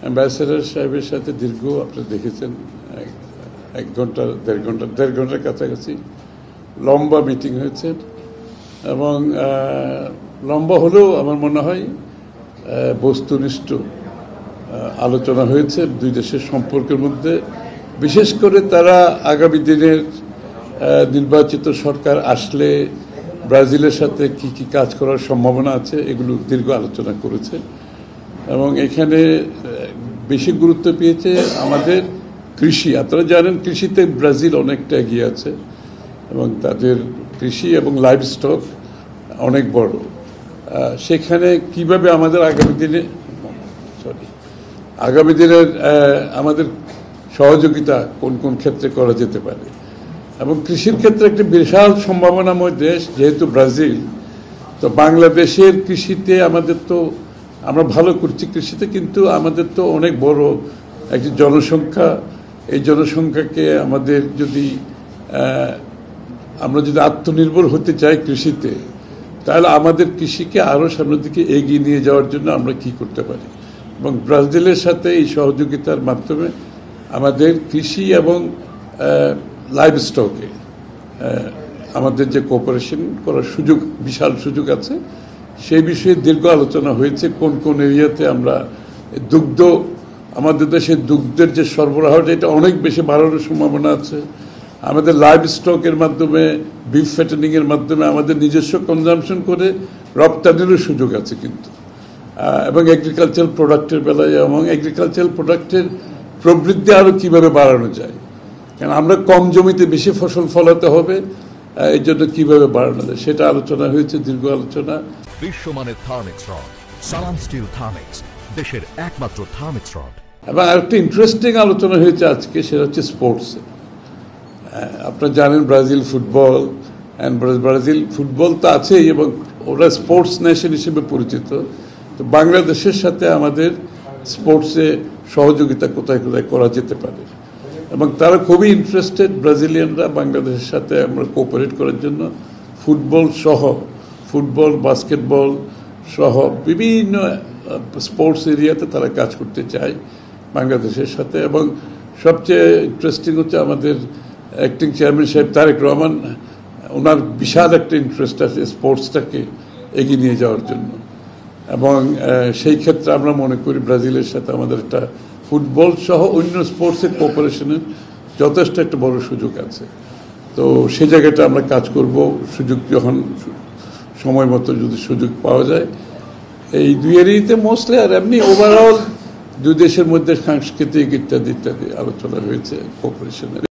Ambassador সাহেবের সাথে দীর্ঘ আপনি দেখেছেন 1 ঘন্টা 1.5 ঘন্টার কাছাকাছি লম্বা মিটিং হয়েছে এবং লম্বা হলেও আমার মনে হয় বস্তুনিষ্ঠ আলোচনা হয়েছে দুই দেশের সম্পর্কের মধ্যে। বিশেষ করে তারা আগামী দিনের নির্বাচিত সরকার আসলে ব্রাজিলের সাথে কি কি কাজ করার সম্ভাবনা আছে এগুলো দীর্ঘ আলোচনা করেছে এবং এখানে বেশি গুরুত্ব পেয়েছে আমাদের কৃষি। আপনারা জানেন কৃষিতে ব্রাজিল অনেকটা এগিয়ে আছে এবং তাদের কৃষি এবং লাইভ স্টক অনেক বড়। সেখানে কিভাবে আমাদের আগামী দিনের আমাদের সহযোগিতা কোন কোন ক্ষেত্রে করা যেতে পারে এবং কৃষির ক্ষেত্রে একটি বিশাল সম্ভাবনাময় দেশ যেহেতু ব্রাজিল। তো বাংলাদেশের কৃষিতে আমরা ভালো করছি কৃষিতে, কিন্তু আমাদের তো অনেক বড় একটি জনসংখ্যা। এই জনসংখ্যাকে আমরা যদি আত্মনির্ভর হতে চাই কৃষিতে, তাহলে আমাদের কৃষিকে আরও সামনের দিকে এগিয়ে নিয়ে যাওয়ার জন্য আমরা কি করতে পারি এবং ব্রাজিলের সাথে এই সহযোগিতার মাধ্যমে আমাদের কৃষি এবং লাইভ স্টকে আমাদের যে কোঅপারেশন করার বিশাল সুযোগ আছে সেই বিষয়ে দীর্ঘ আলোচনা হয়েছে। কোন কোন এরিয়াতে আমরা আমাদের দেশে দুগ্ধের যে সরবরাহটা এটা অনেক বেশি বাড়ানোর সম্ভাবনা আছে। আমাদের লাইভ স্টকের মাধ্যমে বিফ ফ্যাটেনিংয়ের মাধ্যমে আমাদের নিজস্ব কনজামশন করে রপ্তানিরও সুযোগ আছে কিন্তু এবং এগ্রিকালচারাল প্রোডাক্টের বেলায় এবং এগ্রিকালচারাল প্রোডাক্টের প্রবৃদ্ধি আরও কীভাবে বাড়ানো যায়, কারণ আমরা কম জমিতে বেশি ফসল ফলাতে হবে, এই জন্য কীভাবে বাড়ানো যায় সেটা আলোচনা হয়েছে, দীর্ঘ আলোচনা। বিশ্বমানের থার্মিক্স রড, সালাম স্টিল থার্মিক্স, দেশের একমাত্র থার্মিক্স রড। এবং আরেকটা ইন্টারেস্টিং আলোচনা হয়েছে আজকে, সেটা হচ্ছে স্পোর্টসে। আপনারা জানেন ব্রাজিল ফুটবল তো আছেই এবং ওরা স্পোর্টস নেশন হিসেবে পরিচিত। তো বাংলাদেশের সাথে আমাদের স্পোর্টসে সহযোগিতা কোথায় কোথায় করা যেতে পারে এবং তারা খুবই ইন্টারেস্টেড ব্রাজিলিয়ানরা বাংলাদেশের সাথে আমরা কোঅপারেট করার জন্য। ফুটবল বাস্কেটবল সহ বিভিন্ন স্পোর্টস এরিয়াতে তারা কাজ করতে চায় বাংলাদেশের সাথে। এবং সবচেয়ে ইন্টারেস্টিং হচ্ছে আমাদের অ্যাক্টিং চেয়ারম্যান সাহেব তারেক রহমান, ওনার বিশাল একটা ইন্টারেস্ট আছে স্পোর্টসটাকে এগিয়ে নিয়ে যাওয়ার জন্য এবং সেই ক্ষেত্রে আমরা মনে করি ব্রাজিলের সাথে আমাদের একটা ফুটবল সহ অন্য স্পোর্টসের কোঅপারেশনের যথেষ্ট একটা বড় সুযোগ আছে। তো সেই জায়গাটা আমরা কাজ করব সুযোগ যখন সময় মতো যদি সুযোগ পাওয়া যায় এই দুই এরিয়াতে মোস্টলি। আর এমনি ওভারঅল দুই দেশের মধ্যে সাংস্কৃতিক ইত্যাদি আলোচনা হয়েছে কোঅপারেশনের।